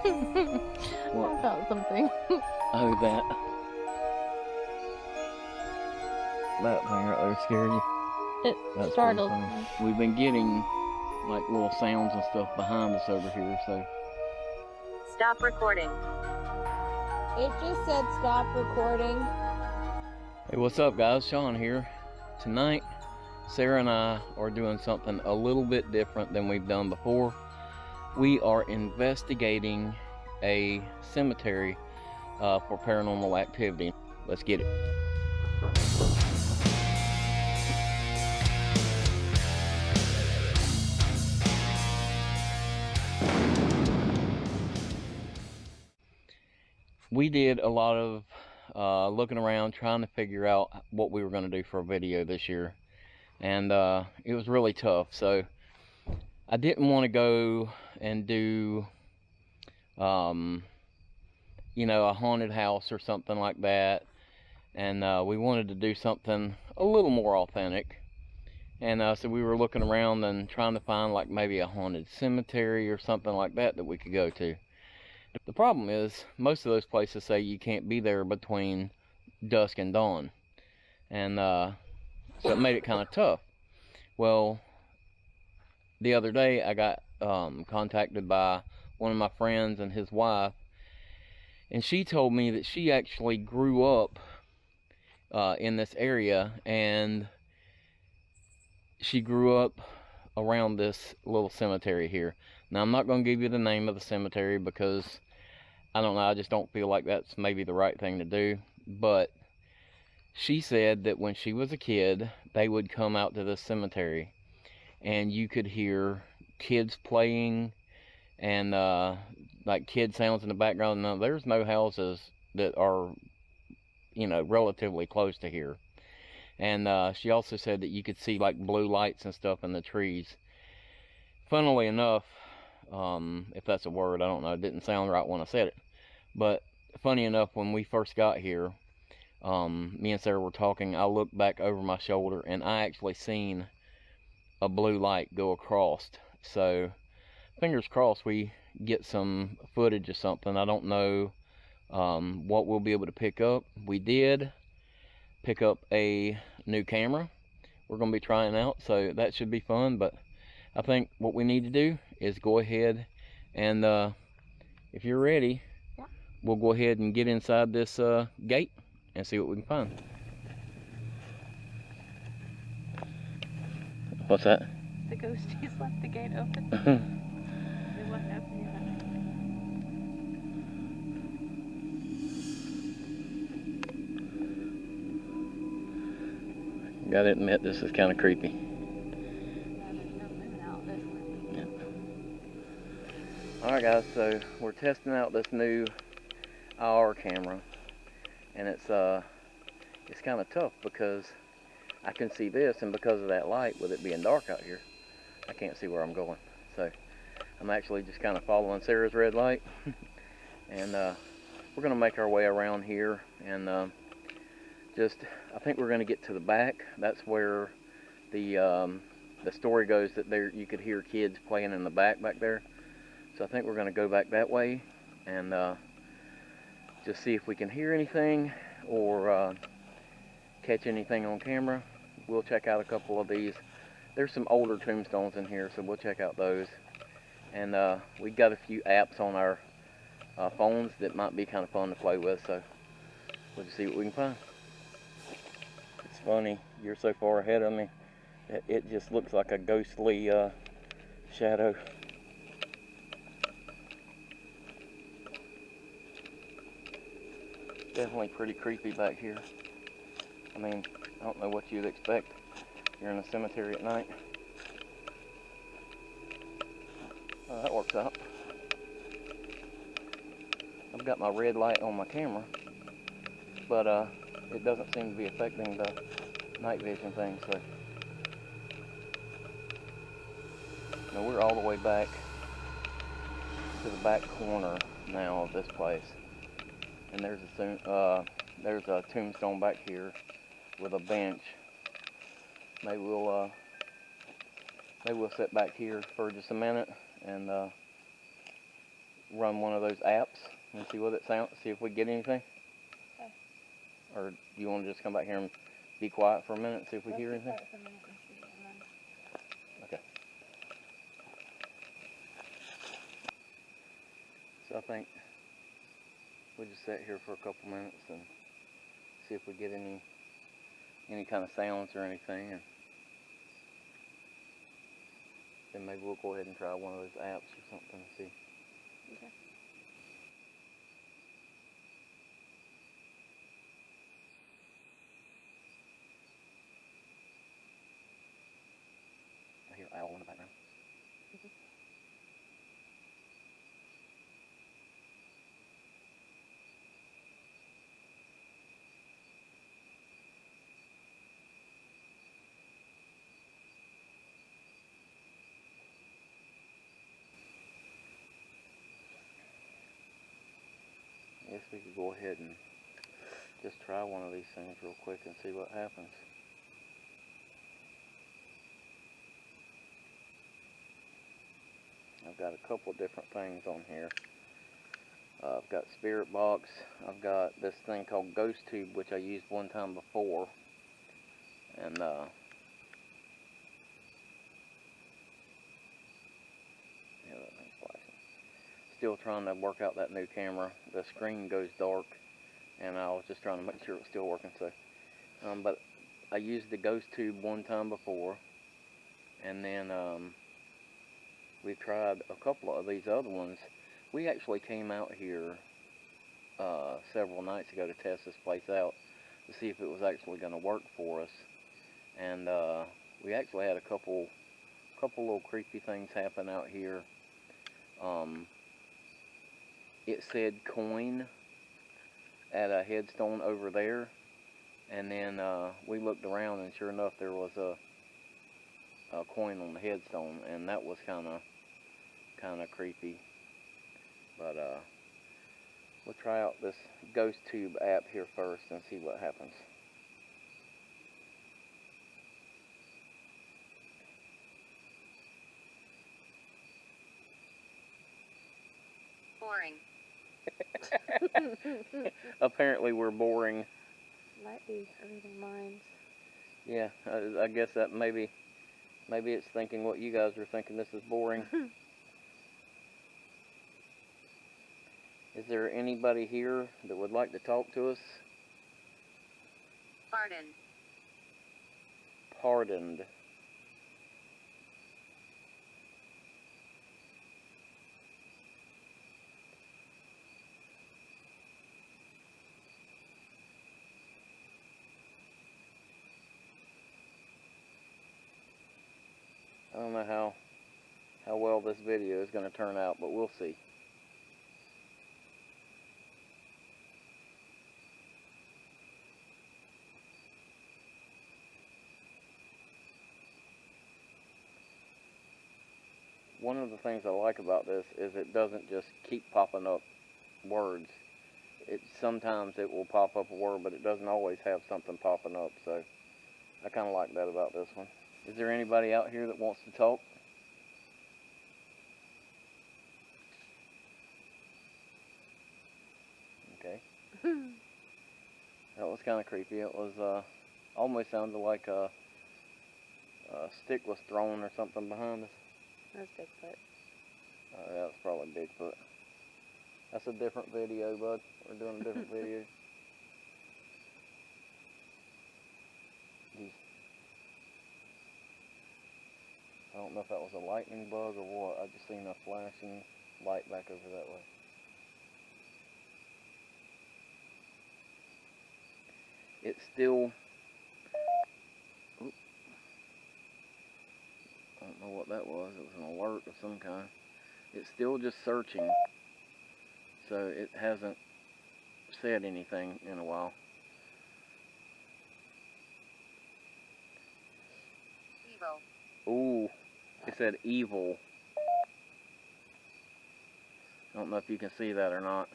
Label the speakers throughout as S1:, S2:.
S1: What?
S2: I felt something.
S1: Oh, that. That thing right there scared you.
S2: It
S1: That's
S2: startled
S1: pretty
S2: me.
S1: funny. We've been getting like little sounds and stuff behind us over here, so.
S3: Stop recording.
S4: It just said stop recording.
S1: Hey, what's up, guys? Sean here. Tonight, Sarah and I are doing something a little bit different than we've done before. We are investigating a cemetery for paranormal activity. Let's get it. We did a lot of looking around, trying to figure out what we were going to do for a video this year, and it was really tough. So I didn't want to go and do you know, a haunted house or something like that, and we wanted to do something a little more authentic. And so we were looking around and trying to find like maybe a haunted cemetery or something like that that we could go to. The problem is most of those places say you can't be there between dusk and dawn, and so it made it kind of tough. Well, the other day I got contacted by one of my friends and his wife, and she told me that she actually grew up in this area, and she grew up around this little cemetery here. Now, I'm not going to give you the name of the cemetery because I don't know, I just don't feel like that's maybe the right thing to do. But she said that when she was a kid, they would come out to this cemetery and you could hear kids playing and like kid sounds in the background. Now, there's no houses that are, you know, relatively close to here. And she also said that you could see like blue lights and stuff in the trees. Funnily enough, if that's a word, I don't know, it didn't sound right when I said it. But funny enough, when we first got here, me and Sarah were talking, I looked back over my shoulder and I actually seen a blue light go across. So fingers crossed we get some footage or something. I don't know what we'll be able to pick up. We did pick up a new camera we're going to be trying out, so that should be fun. But I think what we need to do is go ahead and if you're ready,
S2: yeah,
S1: we'll go ahead and get inside this gate and see what we can find. What's that?
S2: The ghosties left the gate open. They left it open.
S1: Gotta admit, this is kind of creepy. Yeah. Alright guys, so we're testing out this new IR camera, and it's kind of tough because I can see this, and because of that light, with it being dark out here, I can't see where I'm going. So I'm actually just kind of following Sarah's red light, and we're gonna make our way around here, and I think we're gonna get to the back. That's where the story goes, that there you could hear kids playing in the back there. So I think we're gonna go back that way and just see if we can hear anything or catch anything on camera. We'll check out a couple of these. There's some older tombstones in here, so we'll check out those. And we got a few apps on our phones that might be kind of fun to play with, so we'll just see what we can find. It's funny, you're so far ahead of me that it just looks like a ghostly shadow. Definitely pretty creepy back here. I mean, I don't know what you'd expect. You're in a cemetery at night. Oh, that works out. I've got my red light on my camera, but it doesn't seem to be affecting the night vision thing. So now we're all the way back to the back corner now of this place, and there's a tombstone back here with a bench. Maybe we'll sit back here for just a minute and run one of those apps and see what it sounds, see if we get anything?
S2: Okay.
S1: Or do you want to just come back here and be quiet for a minute and see if we
S2: Let's
S1: hear
S2: be
S1: anything?
S2: quiet for a minute and see, and then-
S1: Okay. So I think we'll just sit here for a couple minutes and see if we get any kind of sounds or anything, and then maybe we'll go ahead and try one of those apps or something and see.
S2: Okay.
S1: I hear owl in the background. I guess we could go ahead and just try one of these things real quick and see what happens. I've got a couple different things on here. I've got Spirit Box. I've got this thing called Ghost Tube, which I used one time before. And yeah, that thing's flashing. Still trying to work out that new camera. The screen goes dark, and I was just trying to make sure it was still working. So, but I used the Ghost Tube one time before, and then we tried a couple of these other ones. We actually came out here several nights ago to test this place out to see if it was actually going to work for us, and we actually had a couple little creepy things happen out here. It said coin at a headstone over there, and then we looked around, and sure enough there was a coin on the headstone, and that was kind of creepy. But we'll try out this Ghost Tube app here first and see what happens.
S3: Boring.
S1: Apparently we're boring.
S2: Might be reading minds.
S1: Yeah, I guess that maybe it's thinking what you guys are thinking. This is boring. Is there anybody here that would like to talk to us?
S3: Pardon.
S1: Pardoned. I don't know how well this video is going to turn out, but we'll see. One of the things I like about this is it doesn't just keep popping up words. Sometimes it will pop up a word, but it doesn't always have something popping up, so I kind of like that about this one. Is there anybody out here that wants to talk? Okay. That was kind of creepy. It was almost sounded like a stick was thrown or something behind us.
S2: That's Bigfoot.
S1: That's probably Bigfoot. That's a different video, bud. We're doing a different video. Jeez. I don't know if that was a lightning bug or what. I just seen a flashing light back over that way. It's still... Oop. I don't know what that was. It was an alert of some kind. It's still just searching. So it hasn't said anything in a while.
S3: Evil.
S1: Ooh, it said evil. I don't know if you can see that or not.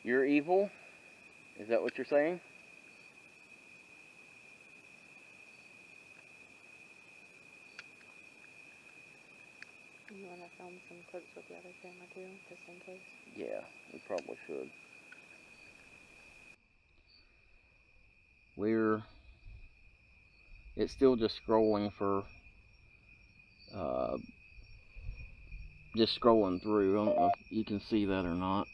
S1: You're evil? Is that what you're saying?
S2: You want to film some clips with the other camera too, just in case?
S1: Yeah, we probably should. It's still just scrolling for, just scrolling through. I don't know if you can see that or not,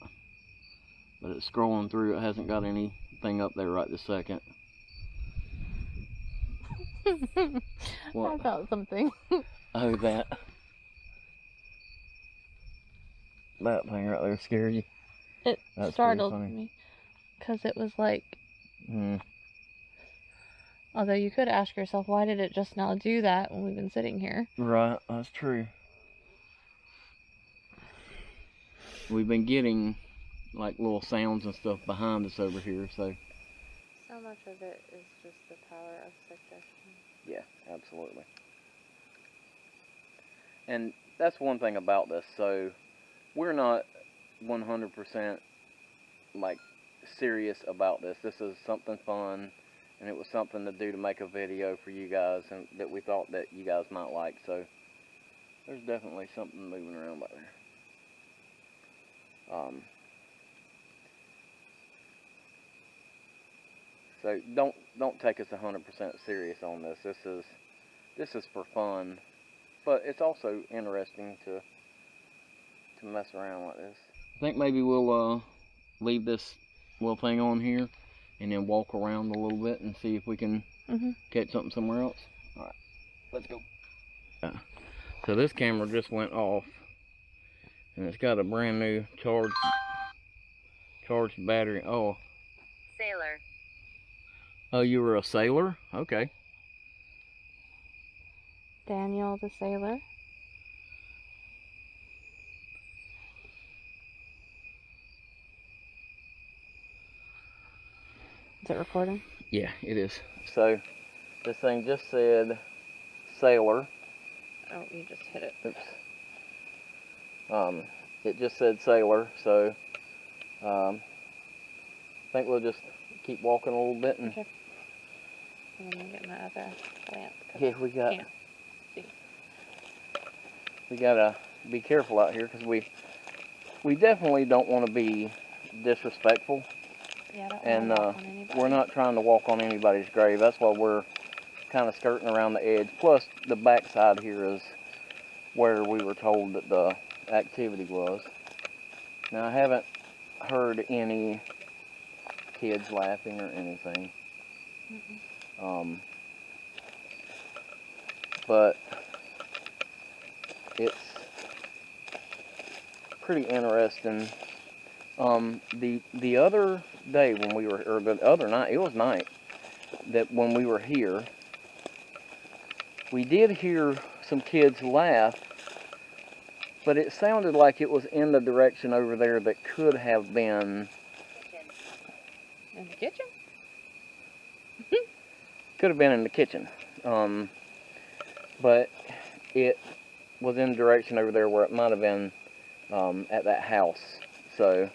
S1: but it's scrolling through. It hasn't got anything up there right this second. What?
S2: I felt something.
S1: Oh, that thing right there scared you?
S2: It
S1: That's
S2: startled
S1: pretty funny.
S2: me. Because it was like...
S1: Hmm.
S2: Although you could ask yourself, why did it just now do that when we've been sitting here?
S1: Right, that's true. We've been getting like little sounds and stuff behind us over here, so.
S2: So much of it is just the power of suggestion.
S1: Yeah, absolutely. And that's one thing about this. So we're not 100% like serious about this. This is something fun, and it was something to do to make a video for you guys, and that we thought that you guys might like. So there's definitely something moving around back there. So don't take us 100% serious on this. This is for fun, but it's also interesting to mess around like this. I think maybe we'll leave this little thing on here and then walk around a little bit and see if we can catch something somewhere else. All right, let's go. So this camera just went off, and it's got a brand new charged battery. Oh.
S3: Sailor.
S1: Oh, you were a sailor? Okay.
S2: Daniel the sailor. Is it recording?
S1: Yeah, it is. So this thing just said sailor.
S2: Oh, you just hit it.
S1: Oops. It just said sailor, so I think we'll just keep walking a little bit and.
S2: Okay. I'm gonna get my other lamp.
S1: Yeah, we gotta be careful out here because we definitely don't want to be disrespectful.
S2: Yeah, I don't
S1: And
S2: want to walk on anybody.
S1: we're not trying to walk on anybody's grave. That's why we're kind of skirting around the edge. Plus, the backside here is where we were told that the activity was. Now, I haven't heard any kids laughing or anything. But it's pretty interesting. The other day when we were, or the other night, it was night, that when we were here, we did hear some kids laugh, but it sounded like it was in the direction over there that could have been...
S2: In the kitchen?
S1: Could have been in the kitchen. But it was in the direction over there where it might have been at that house. So...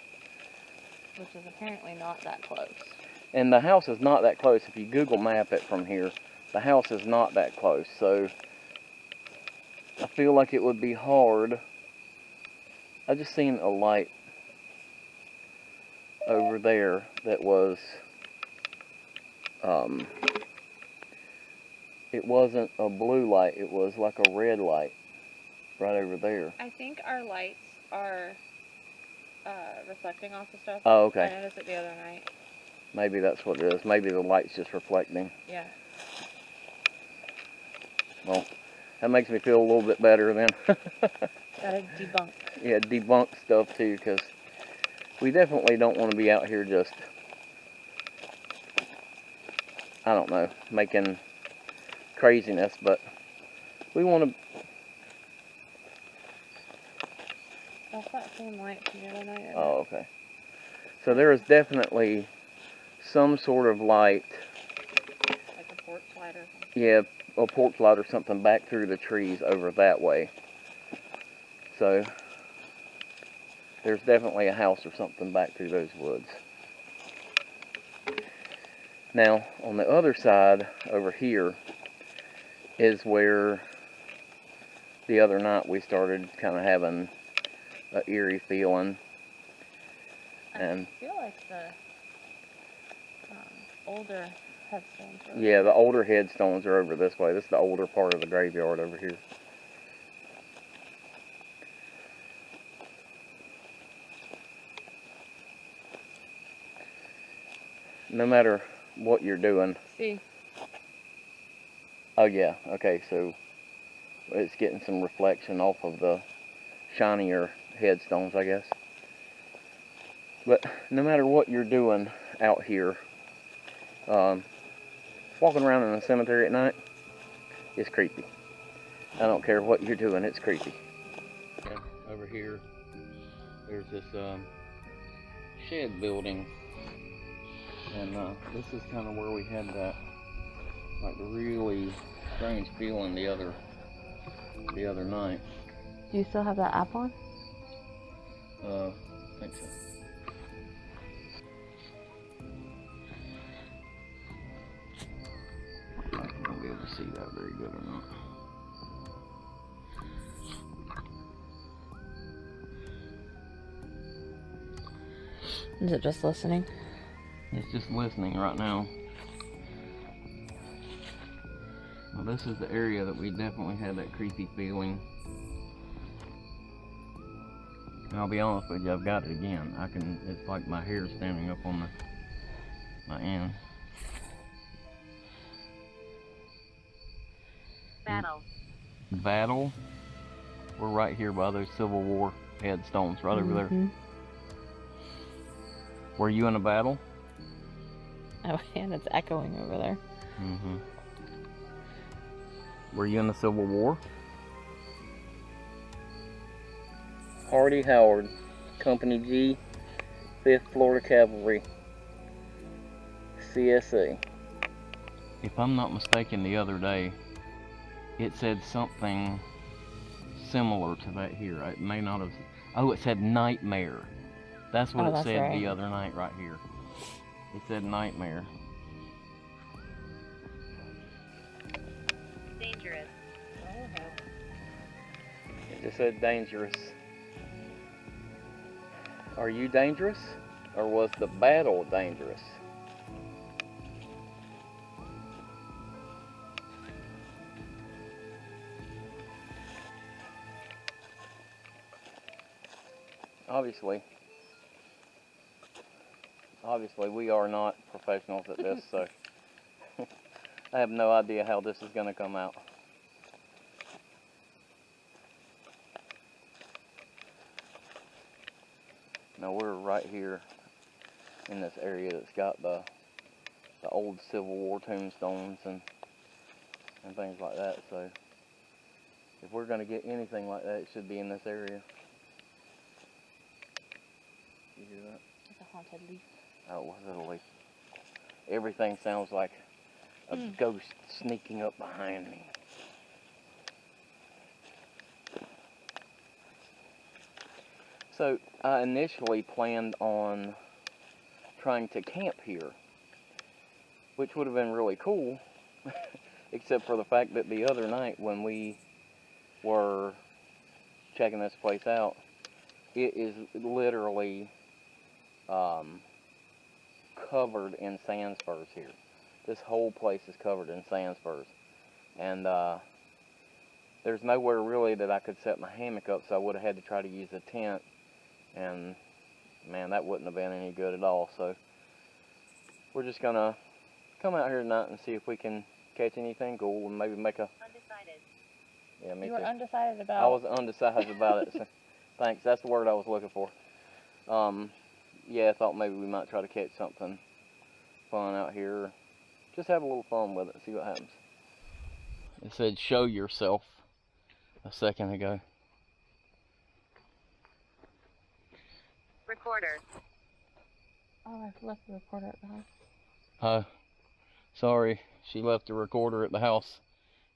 S2: Which is apparently not that close.
S1: And the house is not that close. If you Google map it from here, the house is not that close. So I feel like it would be hard. I just seen a light over there that was, it wasn't a blue light. It was like a red light right over there.
S2: I think our lights are reflecting off the stuff.
S1: Oh, okay.
S2: I noticed it the other night.
S1: Maybe that's what it is. Maybe the light's just reflecting.
S2: Yeah.
S1: Well, that makes me feel a little bit better then.
S2: Gotta debunk.
S1: Yeah, debunk stuff too, because we definitely don't want to be out here just, I don't know, making craziness, but we want to...
S2: That's that same light from the other night.
S1: Oh, okay. So there is definitely some sort of light.
S2: Like a porch light or something.
S1: Yeah, a porch light or something back through the trees over that way. So there's definitely a house or something back through those woods. Now, on the other side over here is where the other night we started kind of having an eerie feeling. And
S2: I feel like the older headstones are
S1: yeah, the older headstones are over this way. This is the older part of the graveyard over here. No matter what you're doing.
S2: See.
S1: Oh yeah, okay, so it's getting some reflection off of the shinier headstones, I guess. But no matter what you're doing out here, walking around in a cemetery at night is creepy. I don't care what you're doing, it's creepy. Okay, over here, there's this shed building, and this is kind of where we had that like really strange feeling the other night.
S2: Do you still have that app on?
S1: I think so. I won't be able to see that very good or not.
S2: Is it just listening?
S1: It's just listening right now. Well, this is the area that we definitely had that creepy feeling. And I'll be honest with you, I've got it again. It's like my hair standing up on my end.
S3: Battle.
S1: Battle? We're right here by those Civil War headstones, right over there. Were you in a battle?
S2: Oh, and it's echoing over there.
S1: Mm-hmm. Were you in the Civil War? Hardy Howard, Company G, 5th Florida Cavalry, CSA. If I'm not mistaken, the other day, it said something similar to that here. It may not have... Oh, it said nightmare. That's what it said
S2: right.
S1: the other night right here. It said nightmare.
S3: Dangerous.
S1: It just said dangerous. Are you dangerous? Or was the battle dangerous? Obviously we are not professionals at this, so I have no idea how this is going to come out. Now we're right here in this area that's got the old Civil War tombstones and things like that, so if we're going to get anything like that, it should be in this area. You hear that?
S2: It's a haunted leaf.
S1: Oh, was it a leaf? Everything sounds like a ghost sneaking up behind me. So I initially planned on trying to camp here, which would have been really cool, except for the fact that the other night when we were checking this place out, it is literally covered in sand spurs here. This whole place is covered in sand spurs, and there's nowhere really that I could set my hammock up, so I would have had to try to use a tent, and man, that wouldn't have been any good at all. So we're just gonna come out here tonight and see if we can catch anything cool and maybe make a...
S3: Undecided.
S1: Yeah, me
S2: You were
S1: too.
S2: undecided about...
S1: I was undecided about it. So thanks, that's the word I was looking for. Yeah, I thought maybe we might try to catch something fun out here. Just have a little fun with it, see what happens. It said show yourself a second ago.
S3: Recorder.
S2: Oh, I left the recorder at the house.
S1: Sorry, she left the recorder at the house.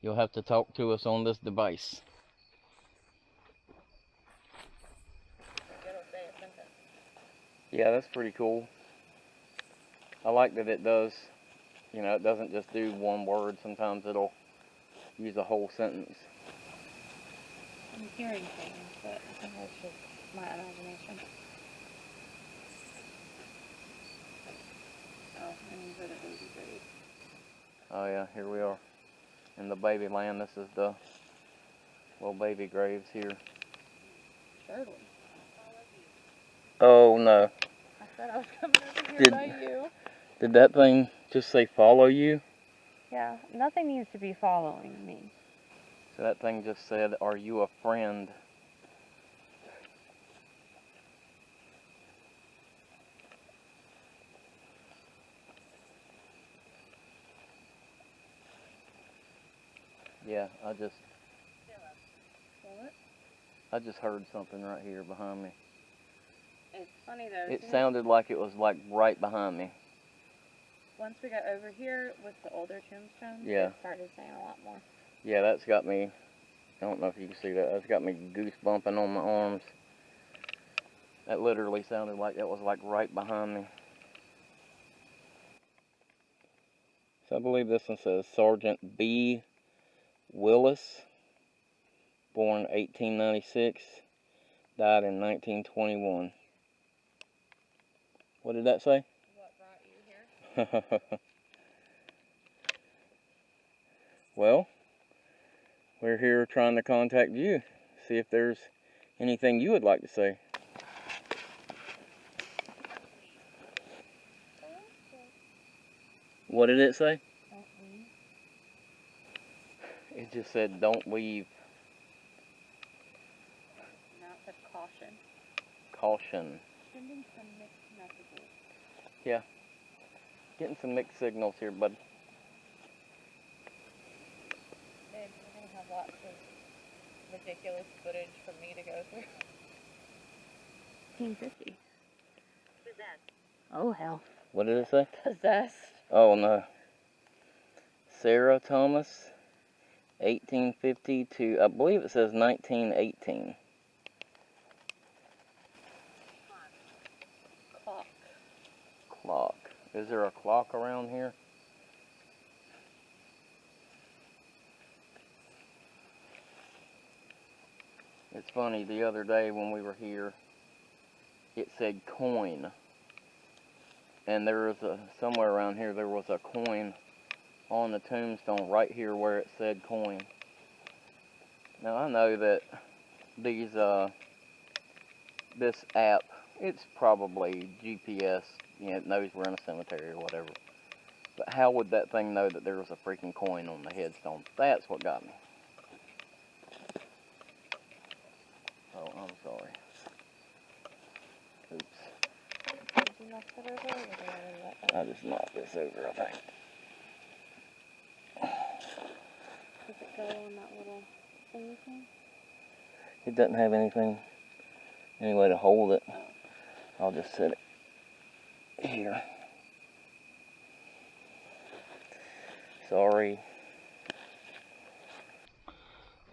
S1: You'll have to talk to us on this device. Yeah, that's pretty cool. I like that it does, you know, it doesn't just do one word. Sometimes it'll use a whole sentence.
S2: I'm hearing things, but I think that's just my imagination. Oh, and these are the baby graves.
S1: Oh yeah, here we are in the baby land. This is the little baby graves here.
S2: Surely.
S1: Oh no.
S2: I said I was coming over here
S1: Did-
S2: by you.
S1: Did that thing just say follow you?
S2: Yeah, nothing needs to be following me.
S1: So that thing just said, are you a friend? Yeah, I just heard something right here behind me.
S2: It's funny though.
S1: It sounded like it was like right behind me.
S2: Once we got over here with the older tombstones,
S1: Yeah.
S2: it started saying a lot more.
S1: Yeah, that's got me, I don't know if you can see that, that's got me goose bumping on my arms. That literally sounded like it was like right behind me. So I believe this one says Sergeant B. Willis, born 1896, died in 1921. What did that say?
S2: What brought you here?
S1: Well, we're here trying to contact you, see if there's anything you would like to say. What did it say?
S2: Don't leave.
S1: It just said, don't leave.
S2: Now it said caution.
S1: Caution.
S2: Sending some mixed messages.
S1: Yeah. Getting some mixed signals here, bud.
S2: Babe, we're gonna have lots of ridiculous footage for me to go through. 1850.
S3: Possessed.
S2: Oh hell.
S1: What did it say?
S2: Possessed.
S1: Oh no. Sarah Thomas, 1850 to, I believe it says 1918.
S2: Clock.
S1: Clock. Is there a clock around here? It's funny, the other day when we were here, it said coin. And there was somewhere around here, there was a coin on the tombstone right here where it said coin. Now I know that these, this app, it's probably GPS, you know, it knows we're in a cemetery or whatever. But how would that thing know that there was a freaking coin on the headstone? That's what got me. Oh, I'm sorry. Oops.
S2: Did you knock that over or did I already let that?
S1: I just knocked this over, I think.
S2: Does it go on that little thingy thing?
S1: It doesn't have anything, any way to hold it. I'll just set it here. Sorry.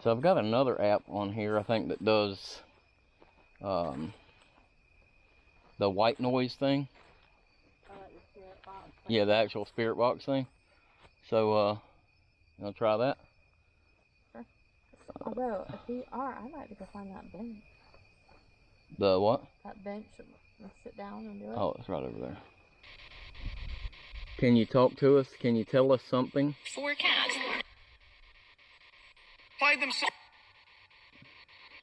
S1: So I've got another app on here, I think, that does the white noise thing.
S2: Oh, like the spirit box.
S1: Yeah, the actual spirit box thing. So, you want to try that?
S2: Although, if we are, I'd like to go find that bench.
S1: The what?
S2: That bench, let's sit down and do it.
S1: Oh, it's right over there. Can you talk to us? Can you tell us something?
S3: Forecast.
S5: Find them so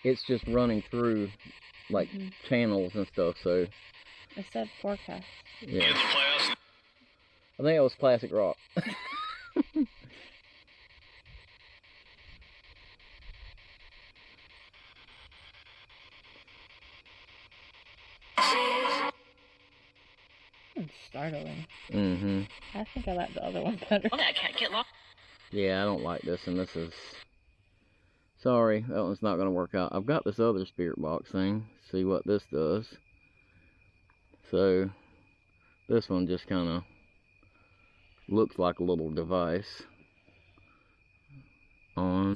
S1: It's just running through, like, channels and stuff, so,
S2: It said forecast.
S1: yeah.
S5: it's class.
S1: I think it was classic rock.
S2: It's startling.
S1: Mm-hmm.
S2: I think I like the other one better.
S3: Oh, that can't get lost.
S1: Yeah, I don't like this, and this is... Sorry, that one's not going to work out. I've got this other spirit box thing. See what this does. So, this one just kind of looks like a little device. On.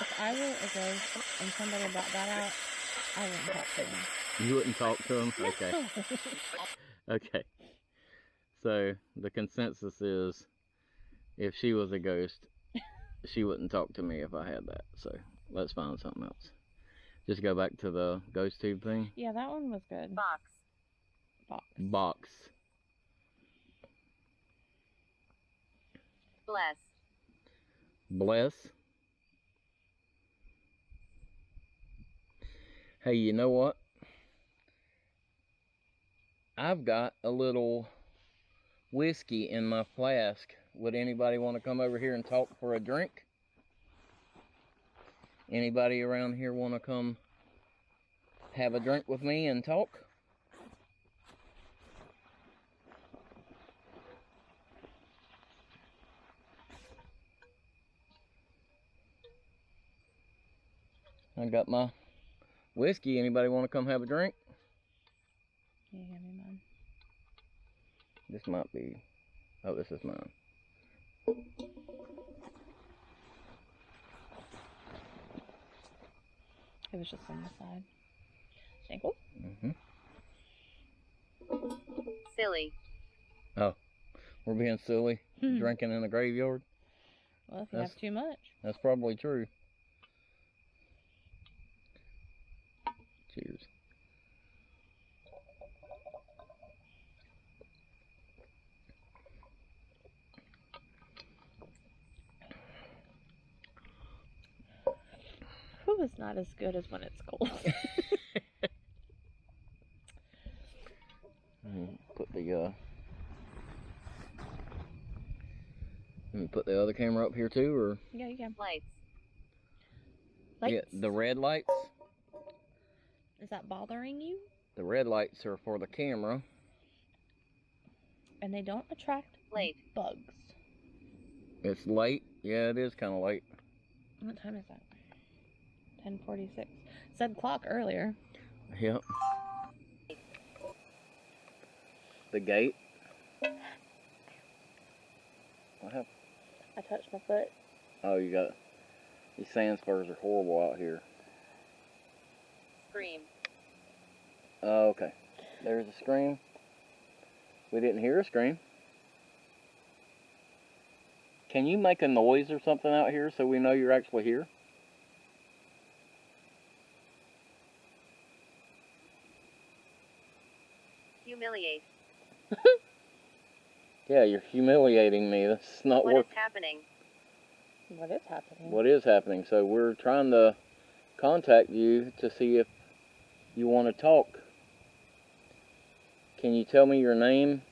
S2: If I were a ghost and somebody brought that out, I wouldn't talk to them.
S1: You wouldn't talk to him? Okay. Okay. So the consensus is, if she was a ghost, she wouldn't talk to me if I had that. So let's find something else. Just go back to the ghost tube thing.
S2: Yeah, that one was good.
S3: Box.
S1: Box.
S3: Bless.
S1: Bless. Hey, you know what? I've got a little whiskey in my flask. Would anybody want to come over here and talk for a drink? Anybody around here want to come have a drink with me and talk? I got my whiskey. Anybody want to come have a drink?
S2: Can you hand me mine?
S1: This might be... Oh, this is mine.
S2: It was just on the side. Thank you.
S3: Silly.
S1: Oh, we're being silly, drinking in a graveyard?
S2: Well, if you have too much.
S1: That's probably true. Cheers.
S2: Who is not as good as when it's cold.
S1: Put the let me put the other camera up here too, or
S2: Yeah, you can.
S3: Lights.
S2: Lights?
S1: yeah, the red lights.
S2: Is that bothering you?
S1: The red lights are for the camera.
S2: And they don't attract
S3: Late.
S2: bugs.
S1: It's late. Yeah, it is kind of late.
S2: What time is that? 10:46. Said clock earlier.
S1: Yep. The gate. What happened?
S2: I touched my foot.
S1: Oh, you got... These sand spurs are horrible out here.
S3: Scream.
S1: Oh, okay. There's a scream. We didn't hear a scream. Can you make a noise or something out here so we know you're actually here?
S3: Humiliate.
S1: Yeah, you're humiliating me. That's not
S3: What is
S1: working.
S3: happening?
S2: What is happening?
S1: What is happening? So we're trying to contact you to see if you want to talk. Can you tell me your name?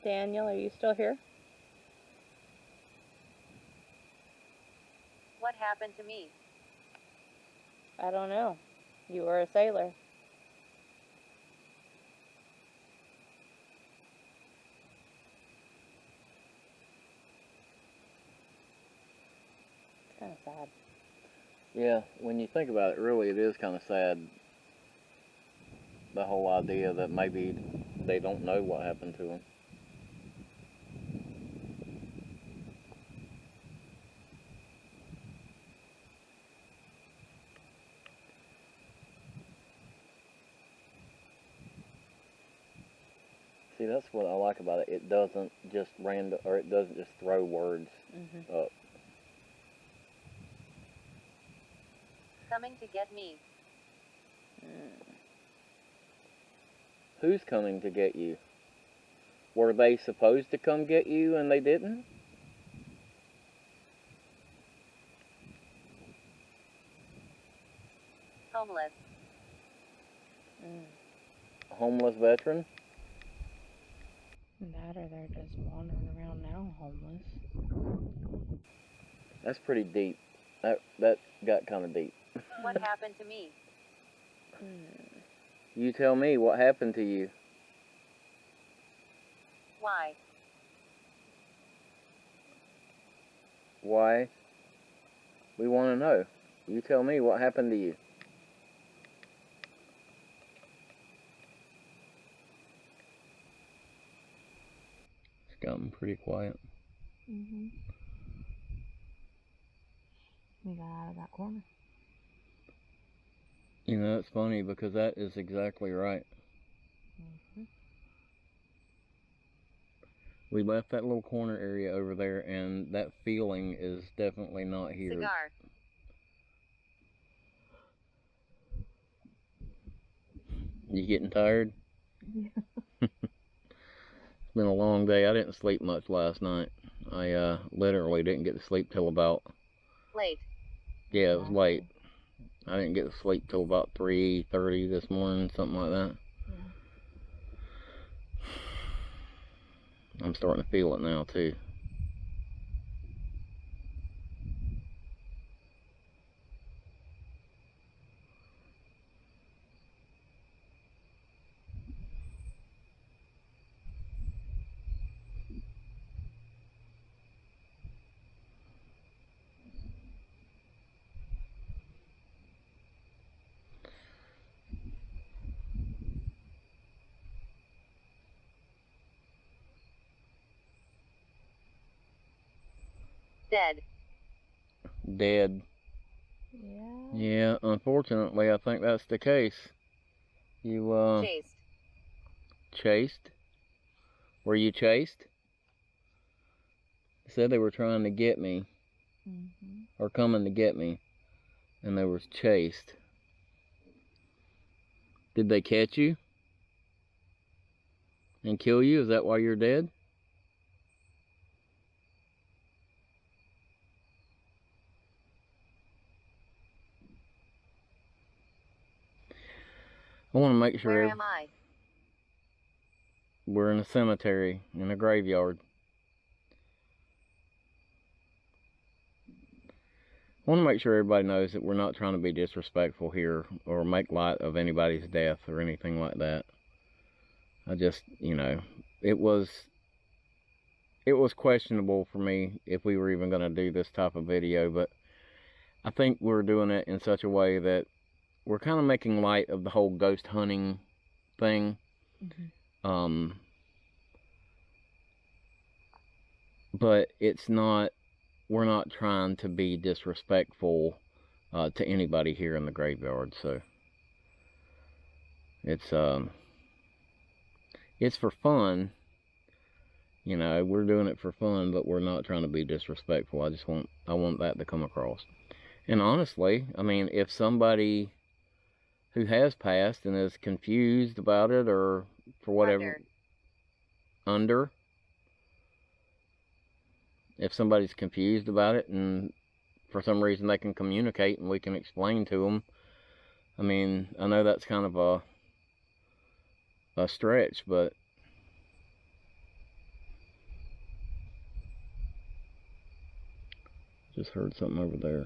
S2: Daniel, are you still here?
S3: What happened to me?
S2: I don't know. You were a sailor. It's kind of sad.
S1: Yeah, when you think about it, really it is kind of sad. The whole idea that maybe they don't know what happened to them. See, that's what I like about it. It doesn't just it doesn't just throw words up.
S3: Coming to get me.
S1: Who's coming to get you? Were they supposed to come get you and they didn't?
S3: Homeless.
S1: Homeless veteran?
S2: That or they're just wandering around now homeless.
S1: That's pretty deep. That got kind of deep.
S3: What happened to me?
S1: You tell me what happened to you.
S3: Why?
S1: Why? We want to know. You tell me what happened to you. It's gotten pretty quiet.
S2: We got out of that corner.
S1: You know, it's funny because that is exactly right.
S2: Mm-hmm.
S1: We left that little corner area over there, and that feeling is definitely not here.
S3: Cigar.
S1: You getting tired?
S2: Yeah.
S1: It's been a long day. I didn't sleep much last night. I literally didn't get to sleep till about...
S3: Late.
S1: Yeah, it was late. I didn't get to sleep till about 3:30 this morning, something like that.
S2: Yeah.
S1: I'm starting to feel it now, too.
S3: Dead.
S1: Dead.
S2: Yeah.
S1: Yeah, unfortunately, I think that's the case. You,
S3: Chased.
S1: chased? Were you chased? They said they were trying to get me,
S2: Mm-hmm.
S1: or coming to get me, and they was chased. Did they catch you? And kill you? Is that why you're dead? I want to make sure
S3: Where am I?
S1: we're in a cemetery, in a graveyard. I want to make sure everybody knows that we're not trying to be disrespectful here or make light of anybody's death or anything like that. I just, you know, it was questionable for me if we were even going to do this type of video, but I think we're doing it in such a way that we're kind of making light of the whole ghost hunting thing.
S2: Mm-hmm.
S1: But it's not, we're not trying to be disrespectful to anybody here in the graveyard, so it's for fun. You know, we're doing it for fun, but we're not trying to be disrespectful. I want that to come across. And honestly, I mean, if somebody who has passed and is confused about it, or for whatever, if somebody's confused about it and for some reason they can communicate and we can explain to them. I mean, I know that's kind of a stretch, but just heard something over there.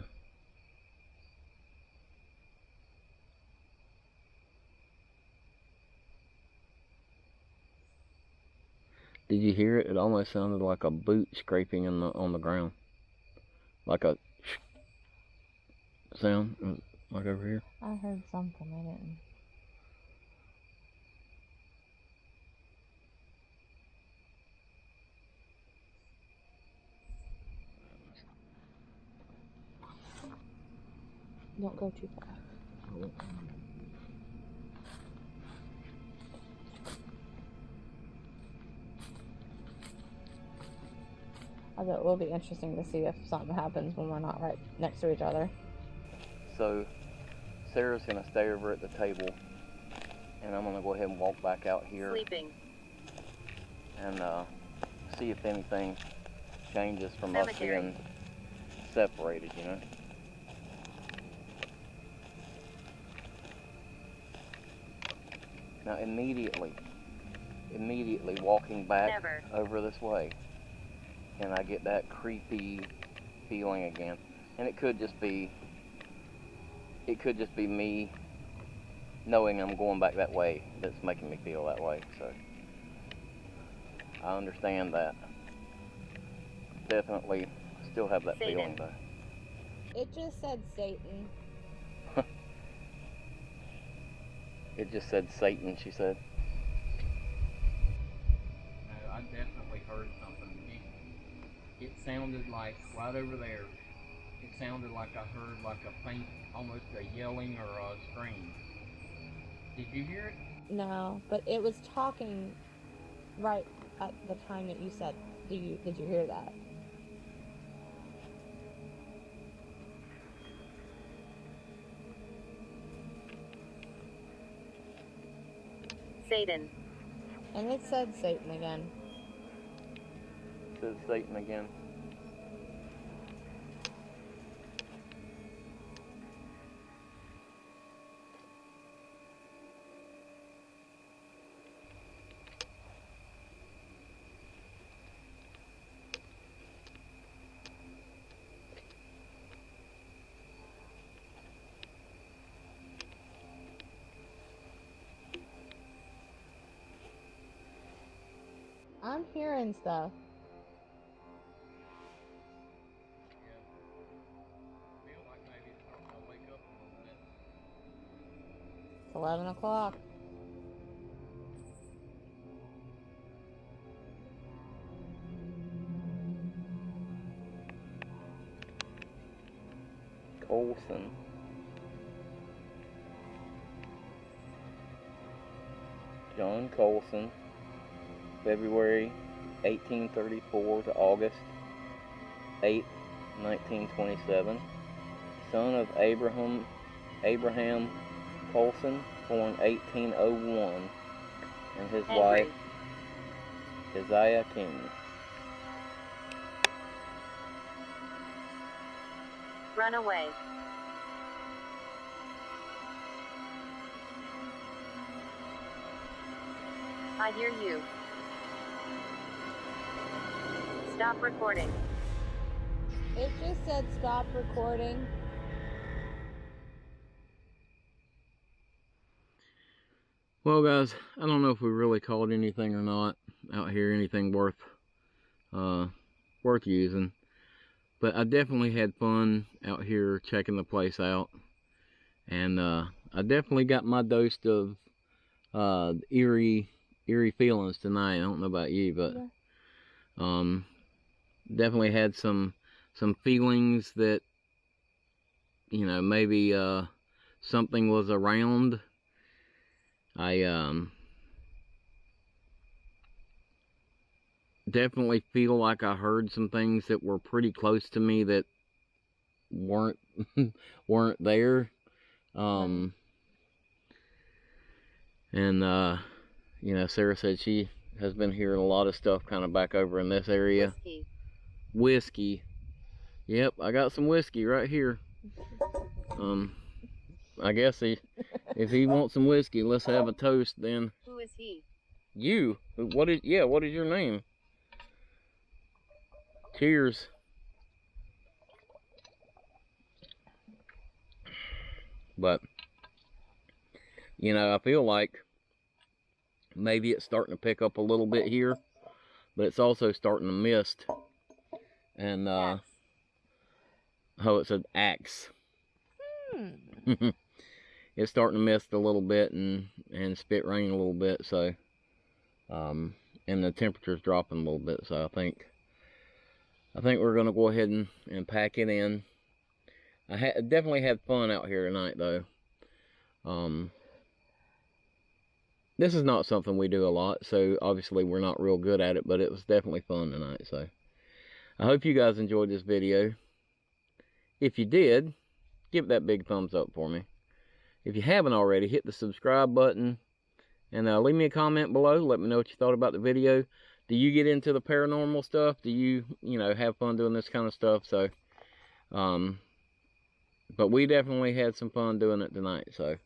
S1: Did you hear it? It almost sounded like a boot scraping on the ground, like a sound, like over here.
S2: I heard something. I didn't. Don't go too far. I bet it will be interesting to see if something happens when we're not right next to each other.
S1: So Sarah's gonna stay over at the table, and I'm gonna go ahead and walk back out here.
S3: Sleeping.
S1: And see if anything changes from
S3: Cemetery.
S1: us being separated, you know. Now immediately walking back
S3: Never.
S1: over this way, and I get that creepy feeling again. And it could just be me knowing I'm going back that way that's making me feel that way. So I understand that. Definitely still have that
S3: Satan.
S1: feeling though.
S4: It just said Satan.
S1: It just said Satan, she said. No, I definitely heard something. It sounded like right over there. It sounded like I heard like a faint, almost a yelling or a scream. Did you hear it?
S4: No, but it was talking right at the time that you said. Did you hear that?
S3: Satan.
S4: And it said Satan again.
S1: It says Satan again.
S4: I'm hearing stuff.
S1: Yeah. I feel like maybe it's starting to wake up a little bit.
S4: It's 11 o'clock.
S1: Colson. John Colson, February 1834 to August 8, 1927, son of Abraham Colson, born 1801, and his
S3: Henry.
S1: wife, Keziah King.
S3: Run away. I hear you. Stop recording.
S4: It just said stop recording.
S1: Well, guys, I don't know if we really caught anything or not out here, anything worth using. But I definitely had fun out here checking the place out. And I definitely got my dose of eerie feelings tonight. I don't know about you, but definitely had some feelings that, you know, maybe something was around. I definitely feel like I heard some things that were pretty close to me that weren't there. And you know, Sarah said she has been hearing a lot of stuff kind of back over in this area. Whiskey. Yep, I got some whiskey right here. I guess if he wants some whiskey, let's have a toast then.
S3: Who is he?
S1: You. What is your name? Cheers. But, you know, I feel like maybe it's starting to pick up a little bit here, but it's also starting to mist. And, oh, it's an axe. It's starting to mist a little bit and spit rain a little bit, so, and the temperature's dropping a little bit, so I think we're gonna go ahead and pack it in. I definitely had fun out here tonight, though. This is not something we do a lot, so obviously we're not real good at it, but it was definitely fun tonight, so. I hope you guys enjoyed this video. If you did, give it that big thumbs up for me. If you haven't already, hit the subscribe button, and leave me a comment below. Let me know what you thought about the video. Do you get into the paranormal stuff? Do you know, have fun doing this kind of stuff? So, but we definitely had some fun doing it tonight, so.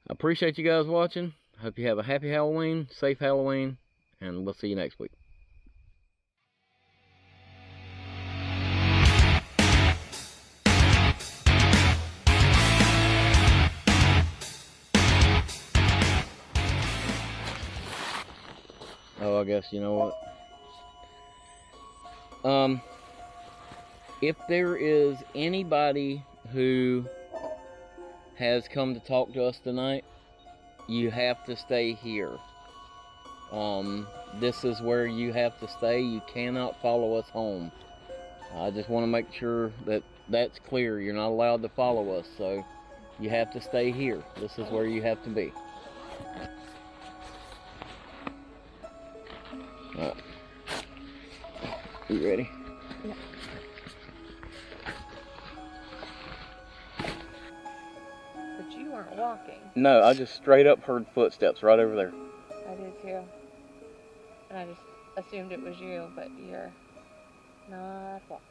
S1: I appreciate you guys watching. Hope you have a happy Halloween, safe Halloween, and we'll see you next week. Oh, I guess, you know what? If there is anybody who has come to talk to us tonight, you have to stay here. This is where you have to stay. You cannot follow us home. I just want to make sure that that's clear. You're not allowed to follow us, so you have to stay here. This is where you have to be. Alright. You ready?
S2: Yeah. But you weren't walking.
S1: No, I just straight up heard footsteps right over there.
S2: I did too. And I just assumed it was you, but you're not walking.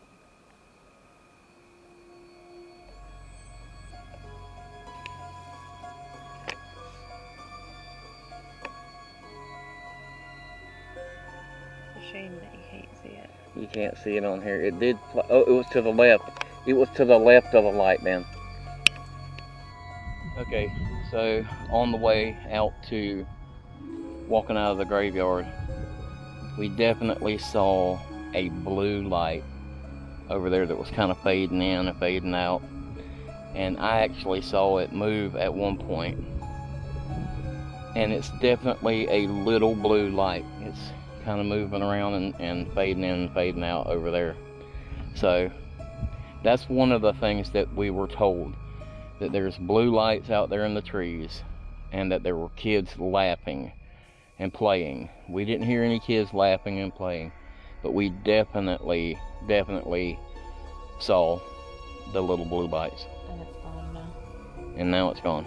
S2: It's a shame that you can't see it.
S1: You can't see it on here. It did. Oh, it was to the left. It was to the left of the light, man. Okay, so on the way out to walking out of the graveyard, we definitely saw a blue light over there that was kind of fading in and fading out. And I actually saw it move at one point. And it's definitely a little blue light. It's kind of moving around and fading in and fading out over there. So that's one of the things that we were told, that there's blue lights out there in the trees and that there were kids laughing and playing. We didn't hear any kids laughing and playing, but we definitely saw the little blue lights.
S2: And it's gone now.
S1: And now it's gone.